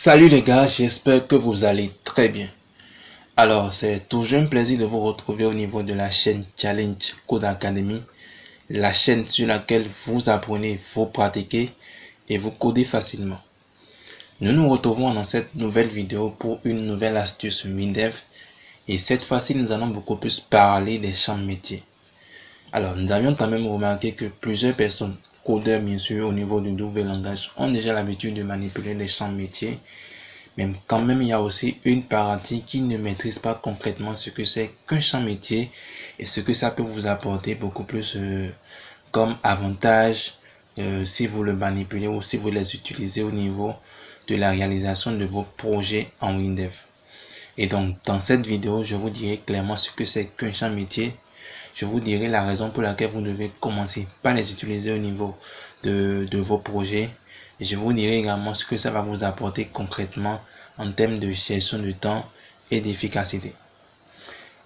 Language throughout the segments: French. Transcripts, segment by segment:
Salut les gars, j'espère que vous allez très bien. Alors, c'est toujours un plaisir de vous retrouver au niveau de la chaîne Challenge Code Academy, la chaîne sur laquelle vous apprenez, vous pratiquez et vous codez facilement. Nous nous retrouvons dans cette nouvelle vidéo pour une nouvelle astuce WinDev et cette fois-ci, nous allons beaucoup plus parler des champs métiers. Alors, nous avions quand même remarqué que plusieurs personnes, codeurs bien sûr au niveau du nouveau langage, ont déjà l'habitude de manipuler les champs métiers. Mais quand même, il y a aussi une partie qui ne maîtrise pas concrètement ce que c'est qu'un champ métier et ce que ça peut vous apporter beaucoup plus comme avantage si vous le manipulez ou si vous les utilisez au niveau de la réalisation de vos projets en WinDev. Et donc, dans cette vidéo, je vous dirai clairement ce que c'est qu'un champ métier. Je vous dirai la raison pour laquelle vous devez commencer par les utiliser au niveau de vos projets. Et je vous dirai également ce que ça va vous apporter concrètement en termes de gestion de temps et d'efficacité.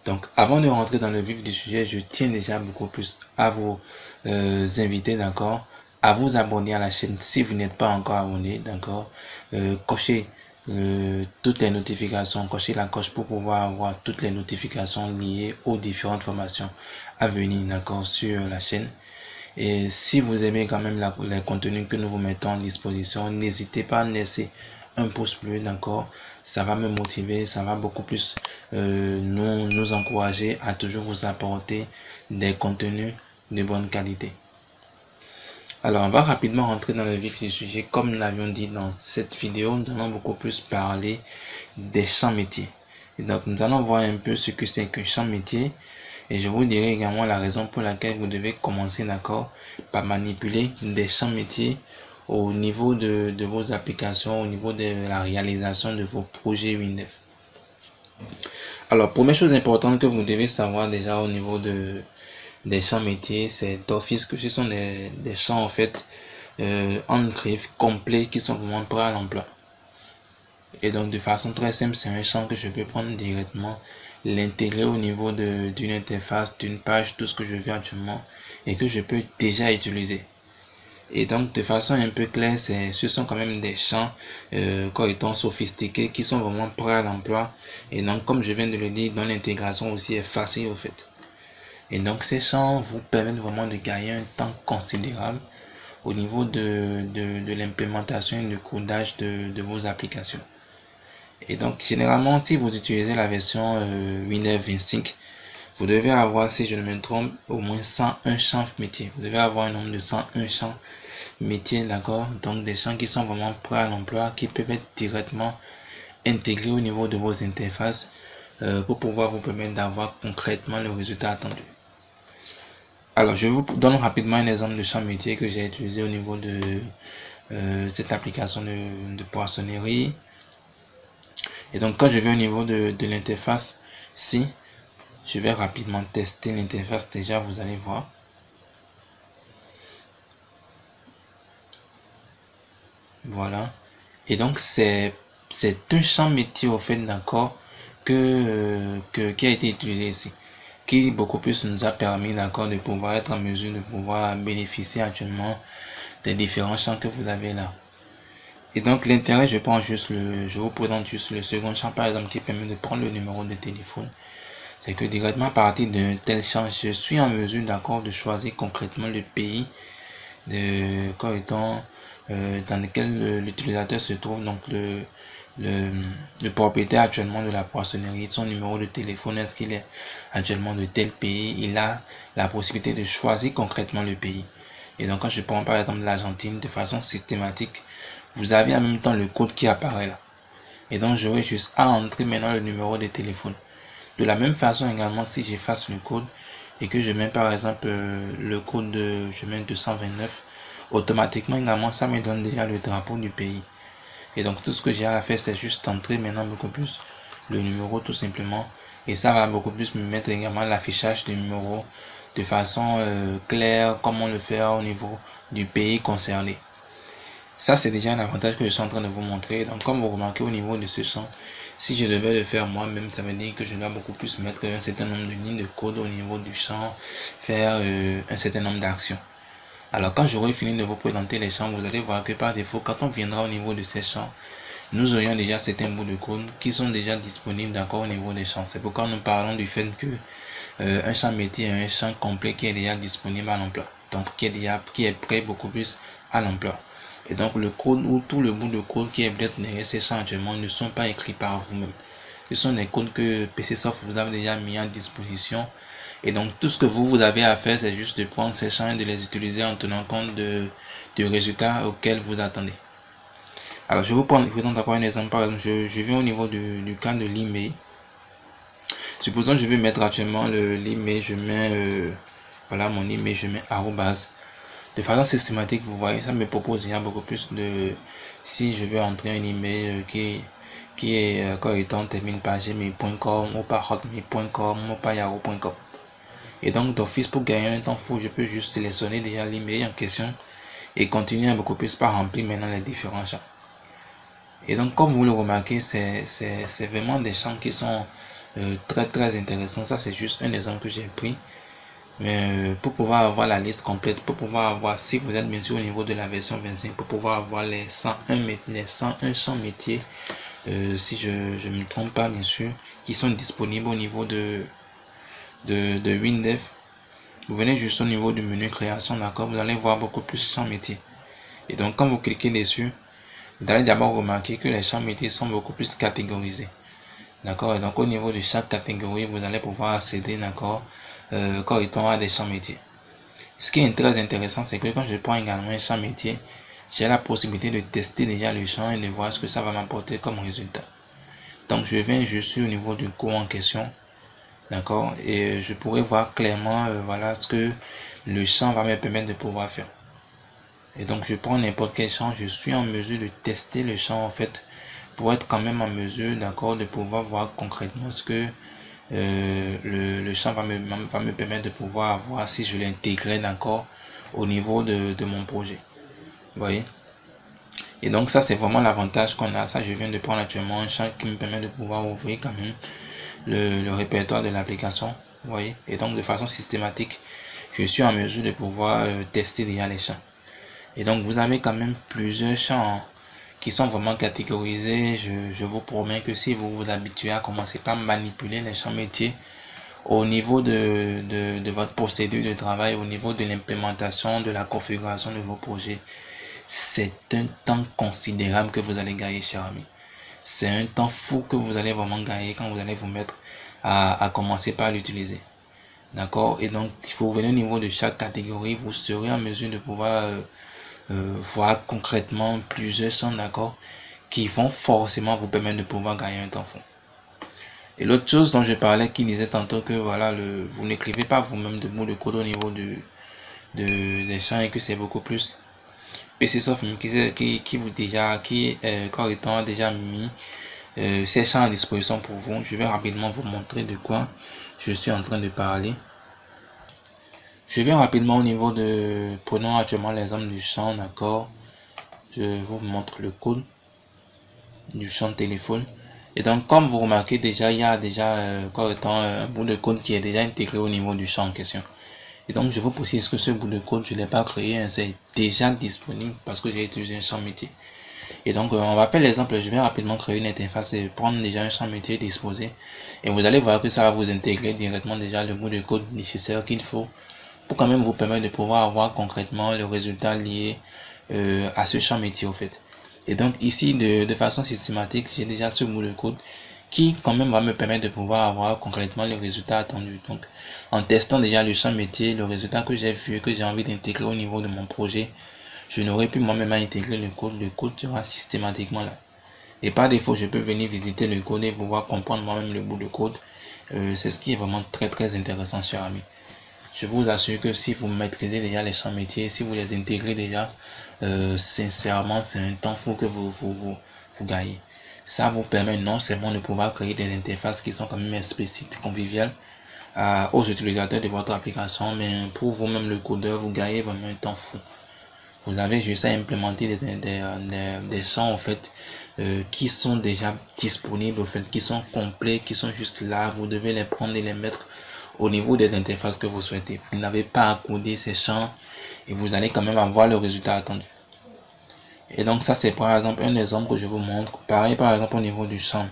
Donc, avant de rentrer dans le vif du sujet, je tiens déjà beaucoup plus à vous inviter, d'accord, à vous abonner à la chaîne si vous n'êtes pas encore abonné, d'accord. Cochez toutes les notifications, cochez la coche pour pouvoir avoir toutes les notifications liées aux différentes formations à venir, d'accord, sur la chaîne. Et si vous aimez quand même les contenus que nous vous mettons en disposition, n'hésitez pas à laisser un pouce bleu, d'accord. Ça va me motiver, ça va beaucoup plus nous encourager à toujours vous apporter des contenus de bonne qualité. Alors, on va rapidement rentrer dans le vif du sujet. Comme nous l'avions dit dans cette vidéo, nous allons beaucoup plus parler des champs métiers. Et donc, nous allons voir un peu ce que c'est qu'un champ métier. Et je vous dirai également la raison pour laquelle vous devez commencer, d'accord, par manipuler des champs métiers au niveau de vos applications, au niveau de la réalisation de vos projets WinDev. Alors, première chose importante que vous devez savoir déjà au niveau des champs métiers, c'est d'office que ce sont des champs en fait en griffe complets qui sont vraiment prêts à l'emploi. Et donc de façon très simple, c'est un champ que je peux prendre directement, l'intégrer au niveau d'une interface, d'une page, tout ce que je veux actuellement et que je peux déjà utiliser. Et donc de façon un peu claire, ce sont quand même des champs étant sophistiqués qui sont vraiment prêts à l'emploi. Et donc comme je viens de le dire, dont l'intégration aussi est facile au fait. Et donc ces champs vous permettent vraiment de gagner un temps considérable au niveau de l'implémentation et du codage de vos applications. Et donc généralement si vous utilisez la version WinDev 25, vous devez avoir, si je ne me trompe, au moins 101 champs métiers. Vous devez avoir un nombre de 101 champs métiers, d'accord. Donc des champs qui sont vraiment prêts à l'emploi, qui peuvent être directement intégrés au niveau de vos interfaces pour pouvoir vous permettre d'avoir concrètement le résultat attendu. Alors, je vous donne rapidement un exemple de champ métier que j'ai utilisé au niveau de cette application de poissonnerie. Et donc, quand je vais au niveau de l'interface, si je vais rapidement tester l'interface, déjà, vous allez voir. Voilà. Et donc, c'est un champ métier, au fait, d'accord, qui a été utilisé ici, qui beaucoup plus nous a permis, d'accord, de pouvoir être en mesure de pouvoir bénéficier actuellement des différents champs que vous avez là. Et donc l'intérêt, je vous présente juste le second champ par exemple qui permet de prendre le numéro de téléphone. C'est que directement à partir d'un tel champ, je suis en mesure, d'accord, de choisir concrètement le pays dans lequel l'utilisateur se trouve, donc le propriétaire actuellement de la poissonnerie, son numéro de téléphone, est-ce qu'il est actuellement de tel pays. Il a la possibilité de choisir concrètement le pays. Et donc quand je prends par exemple l'Argentine de façon systématique, vous avez en même temps le code qui apparaît là. Et donc j'aurai juste à entrer maintenant le numéro de téléphone. De la même façon également, si j'efface le code et que je mets par exemple le code je mets 229, automatiquement également ça me donne déjà le drapeau du pays. Et donc tout ce que j'ai à faire, c'est juste entrer maintenant beaucoup plus le numéro tout simplement. Et ça va beaucoup plus me mettre également l'affichage du numéro de façon claire, comme on le fait au niveau du pays concerné. Ça, c'est déjà un avantage que je suis en train de vous montrer. Donc, comme vous remarquez au niveau de ce champ, si je devais le faire moi-même, ça veut dire que je dois beaucoup plus mettre un certain nombre de lignes de code au niveau du champ, faire un certain nombre d'actions. Alors, quand j'aurai fini de vous présenter les champs, vous allez voir que par défaut, quand on viendra au niveau de ces champs, nous aurions déjà certains bouts de code qui sont déjà disponibles d'accord au niveau des champs. C'est pourquoi nous parlons du fait que un champ métier est un champ complet qui est déjà disponible à l'emploi. Donc qui est prêt beaucoup plus à l'emploi. Et donc le code ou tout le bout de code qui est peut-être derrière ces champs actuellement ne sont pas écrits par vous-même. Ce sont des codes que PCSoft vous avez déjà mis en disposition. Et donc tout ce que vous avez à faire, c'est juste de prendre ces champs et de les utiliser en tenant compte du résultat auquel vous attendez. Alors je vous prends encore un exemple. Par exemple, je viens au niveau du cas de l'email. Supposons que je vais mettre actuellement l'email, je mets voilà mon email, je mets arrobase. De façon systématique, vous voyez, ça me propose il y a beaucoup plus de, si je veux entrer un email qui est correctement termine par gmail.com ou par hotmail.com ou par yahoo.com. Et donc d'office, pour gagner un temps fou, je peux juste sélectionner déjà l'email en question et continuer un beaucoup plus par remplir maintenant les différents champs. Et donc comme vous le remarquez, c'est vraiment des champs qui sont très intéressants. Ça c'est juste un exemple que j'ai pris. Mais pour pouvoir avoir la liste complète, pour pouvoir avoir, si vous êtes bien sûr au niveau de la version 25, pour pouvoir avoir les 101 champs métiers, si je ne me trompe pas bien sûr, qui sont disponibles au niveau de WinDev. Vous venez juste au niveau du menu création, d'accord, vous allez voir beaucoup plus de champs métiers. Et donc quand vous cliquez dessus, vous allez d'abord remarquer que les champs métiers sont beaucoup plus catégorisés. D'accord, et donc au niveau de chaque catégorie, vous allez pouvoir accéder, d'accord, correctement à des champs métiers. Ce qui est très intéressant, c'est que quand je prends également un champ métier, j'ai la possibilité de tester déjà le champ et de voir ce que ça va m'apporter comme résultat. Donc je suis au niveau du cours en question, d'accord, et je pourrais voir clairement voilà ce que le champ va me permettre de pouvoir faire. Et donc je prends n'importe quel champ, je suis en mesure de tester le champ en fait, pour être quand même en mesure, d'accord, de pouvoir voir concrètement ce que le champ va me permettre de pouvoir voir si je l'intégrais, d'accord, au niveau de mon projet. Vous voyez. Et donc ça c'est vraiment l'avantage qu'on a. Ça, je viens de prendre actuellement un champ qui me permet de pouvoir ouvrir quand même le répertoire de l'application. Vous voyez. Et donc de façon systématique, je suis en mesure de pouvoir tester déjà les champs. Et donc vous avez quand même plusieurs champs qui sont vraiment catégorisés. Je vous promets que si vous vous habituez à commencer par manipuler les champs métiers au niveau de votre procédure de travail, au niveau de l'implémentation, de la configuration de vos projets, c'est un temps considérable que vous allez gagner, chers amis. C'est un temps fou que vous allez vraiment gagner quand vous allez vous mettre à commencer par l'utiliser. D'accord? Et donc, il faut venir au niveau de chaque catégorie, vous serez en mesure de pouvoir voir concrètement plusieurs champs, d'accord, qui vont forcément vous permettre de pouvoir gagner un temps fou. Et l'autre chose dont je parlais, qui disait tantôt que voilà, vous n'écrivez pas vous-même de mots de code au niveau des champs et que c'est beaucoup plus PCSoft qui correctement a déjà mis ces champs à disposition pour vous. Je vais rapidement vous montrer de quoi je suis en train de parler. Je vais rapidement au niveau de, prenons actuellement l'exemple du champ, d'accord. Je vous montre le code du champ de téléphone. Et donc, comme vous remarquez déjà, il y a déjà correctement un bout de code qui est déjà intégré au niveau du champ en question. Et donc, je vous précise que ce bout de code, je ne l'ai pas créé, hein, c'est déjà disponible parce que j'ai utilisé un champ métier. Et donc, on va faire l'exemple, je vais rapidement créer une interface et prendre déjà un champ métier disposé. Et vous allez voir que ça va vous intégrer directement déjà le bout de code nécessaire qu'il faut pour quand même vous permettre de pouvoir avoir concrètement le résultat lié à ce champ métier au fait. Et donc ici de façon systématique, j'ai déjà ce bout de code qui quand même va me permettre de pouvoir avoir concrètement le résultat attendu. Donc en testant déjà le champ métier, le résultat que j'ai vu, que j'ai envie d'intégrer au niveau de mon projet, je n'aurais pu moi-même intégrer le code sera systématiquement là. Et par défaut, je peux venir visiter le code et pouvoir comprendre moi-même le bout de code. C'est ce qui est vraiment très intéressant, chers amis. Je vous assure que si vous maîtrisez déjà les champs métiers, si vous les intégrez déjà, sincèrement, c'est un temps fou que vous gagnez. Ça vous permet non seulement de pouvoir créer des interfaces qui sont quand même explicites, conviviales aux utilisateurs de votre application, mais pour vous-même le codeur, vous gagnez vraiment un temps fou. Vous avez juste à implémenter des champs en fait qui sont déjà disponibles, en fait, qui sont complets, qui sont juste là. Vous devez les prendre et les mettre au niveau des interfaces que vous souhaitez. Vous n'avez pas à coder ces champs et vous allez quand même avoir le résultat attendu. Et donc ça c'est par exemple un exemple que je vous montre. Pareil par exemple au niveau du champ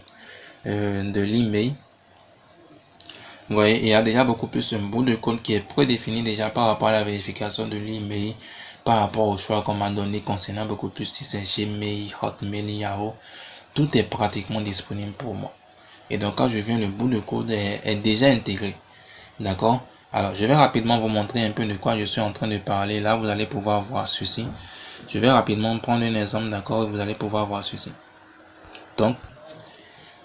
de l'email. Vous voyez, il y a déjà beaucoup plus un bout de code qui est prédéfini déjà par rapport à la vérification de l'email, par rapport au choix qu'on m'a donné concernant beaucoup plus si c'est Gmail, Hotmail, Yahoo. Tout est pratiquement disponible pour moi. Et donc quand je viens, le bout de code est déjà intégré. D'accord? Alors je vais rapidement vous montrer un peu de quoi je suis en train de parler. Là vous allez pouvoir voir ceci. Je vais rapidement prendre un exemple, d'accord, et vous allez pouvoir voir ceci. Donc,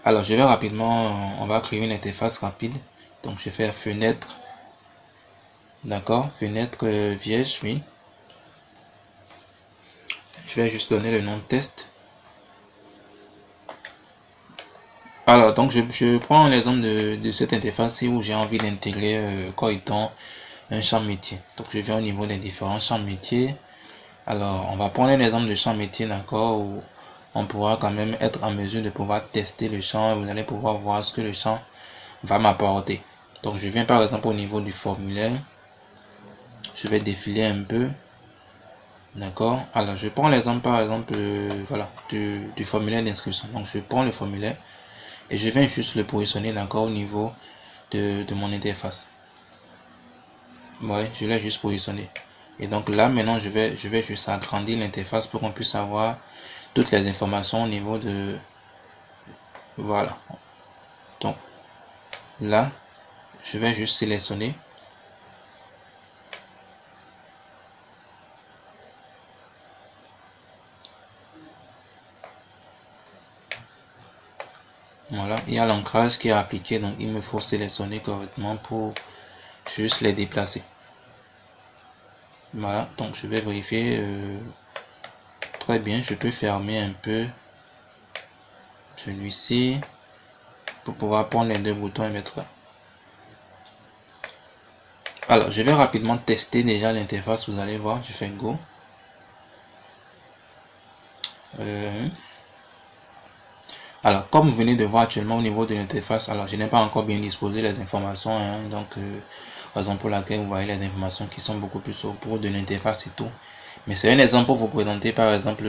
alors je vais rapidement, on va créer une interface rapide. Donc je vais faire fenêtre, d'accord, fenêtre vierge, oui. Je vais juste donner le nom de test. Alors donc je prends l'exemple de cette interface où j'ai envie d'intégrer correctement un champ métier. Donc je viens au niveau des différents champs métiers. Alors on va prendre un exemple de champ métier, d'accord, où on pourra quand même être en mesure de pouvoir tester le champ. Vous allez pouvoir voir ce que le champ va m'apporter. Donc je viens par exemple au niveau du formulaire. Je vais défiler un peu. D'accord. Alors je prends l'exemple par exemple voilà, du formulaire d'inscription. Donc je prends le formulaire et je viens juste le positionner, d'accord, au niveau de mon interface. Ouais, je l'ai juste positionné. Et donc là maintenant je vais juste agrandir l'interface pour qu'on puisse avoir toutes les informations au niveau de, voilà. Donc là je vais juste sélectionner. Voilà, il y a l'ancrage qui est appliqué, donc il me faut sélectionner correctement pour juste les déplacer. Voilà, donc je vais vérifier. Très bien, je peux fermer un peu celui-ci pour pouvoir prendre les deux boutons et mettre là. Alors, je vais rapidement tester déjà l'interface, vous allez voir, je fais Go. Alors, comme vous venez de voir actuellement au niveau de l'interface, alors je n'ai pas encore bien disposé les informations, hein, donc raison pour laquelle vous voyez les informations qui sont beaucoup plus au cours de l'interface et tout. Mais c'est un exemple pour vous présenter par exemple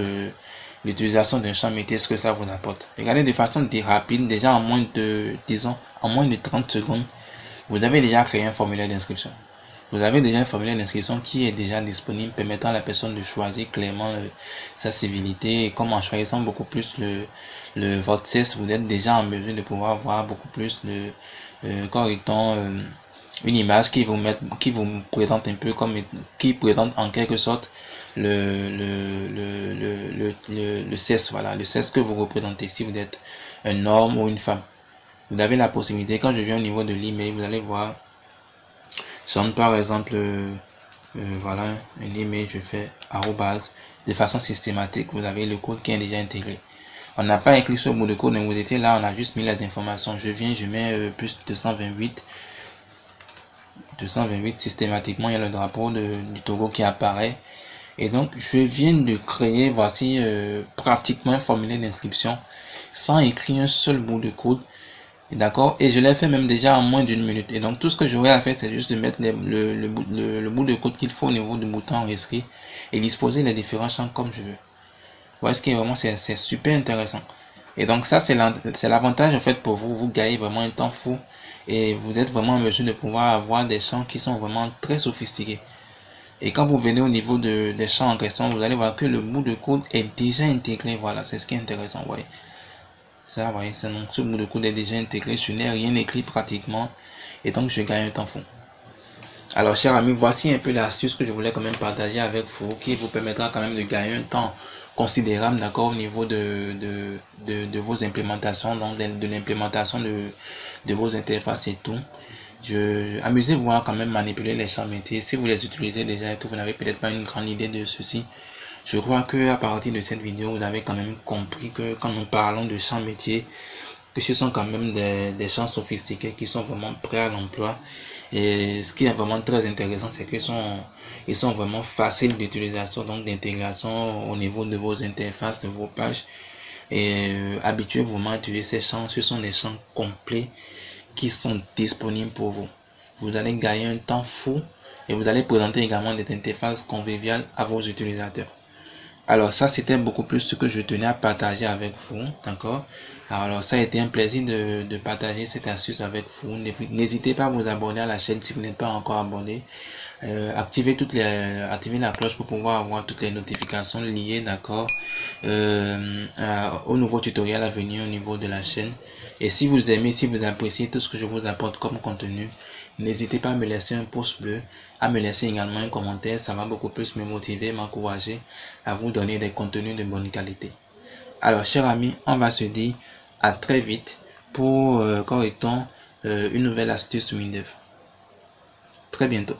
l'utilisation d'un champ métier, ce que ça vous apporte. Regardez de façon rapide, déjà en moins de, disons, en moins de 30 secondes, vous avez déjà créé un formulaire d'inscription. Vous avez déjà un formulaire d'inscription qui est déjà disponible, permettant à la personne de choisir clairement sa civilité. Et comme en choisissant beaucoup plus votre sexe, vous êtes déjà en mesure de pouvoir voir beaucoup plus de correctement une image qui vous présente un peu comme, qui présente en quelque sorte le sexe, voilà, le sexe que vous représentez, si vous êtes un homme ou une femme. Vous avez la possibilité, quand je viens au niveau de l'email, vous allez voir, j'entre par exemple, voilà, un email, je fais arrobase, de façon systématique, vous avez le code qui est déjà intégré. On n'a pas écrit ce bout de code, mais vous étiez là, on a juste mis les informations. Je viens, je mets plus 228 systématiquement, il y a le drapeau du Togo qui apparaît. Et donc, je viens de créer, voici, pratiquement un formulaire d'inscription sans écrire un seul bout de code. D'accord? Et je l'ai fait même déjà en moins d'une minute. Et donc, tout ce que j'aurais à faire, c'est juste de mettre le bout de code qu'il faut au niveau du bouton enregistrer et disposer les différents champs comme je veux. Vous voyez ce qui est vraiment, c'est super intéressant. Et donc, ça, c'est l'avantage, en fait, pour vous. Vous gagnez vraiment un temps fou et vous êtes vraiment en mesure de pouvoir avoir des champs qui sont vraiment très sophistiqués. Et quand vous venez au niveau des champs en question, vous allez voir que le bout de code est déjà intégré. Voilà, c'est ce qui est intéressant, vous voyez. Ça, vous voyez, donc ce bout de code est déjà intégré. Je n'ai rien écrit pratiquement. Et donc, je gagne un temps fou. Alors, chers amis, voici un peu l'astuce que je voulais quand même partager avec vous, qui vous permettra quand même de gagner un temps considérable, d'accord, au niveau de vos implémentations, donc de l'implémentation de vos interfaces et tout. Amusez-vous à quand même manipuler les champs métiers. Si vous les utilisez déjà et que vous n'avez peut-être pas une grande idée de ceci, je crois que à partir de cette vidéo, vous avez quand même compris que quand nous parlons de champs métiers, que ce sont quand même des champs sophistiqués qui sont vraiment prêts à l'emploi. Et ce qui est vraiment très intéressant, c'est qu'ils sont vraiment faciles d'utilisation, donc d'intégration au niveau de vos interfaces, de vos pages. Et habituez-vous à utiliser ces champs. Ce sont des champs complets qui sont disponibles pour vous. Vous allez gagner un temps fou et vous allez présenter également des interfaces conviviales à vos utilisateurs. Alors ça, c'était beaucoup plus ce que je tenais à partager avec vous, d'accord? Alors ça a été un plaisir de partager cette astuce avec vous. N'hésitez pas à vous abonner à la chaîne si vous n'êtes pas encore abonné. Activez la cloche pour pouvoir avoir toutes les notifications liées, d'accord, au nouveau tutoriel à venir au niveau de la chaîne. Et si vous aimez, si vous appréciez tout ce que je vous apporte comme contenu, n'hésitez pas à me laisser un pouce bleu, à me laisser également un commentaire. Ça va beaucoup plus me motiver, m'encourager à vous donner des contenus de bonne qualité. Alors, chers amis, on va se dire à très vite pour une nouvelle astuce Windev. Très bientôt.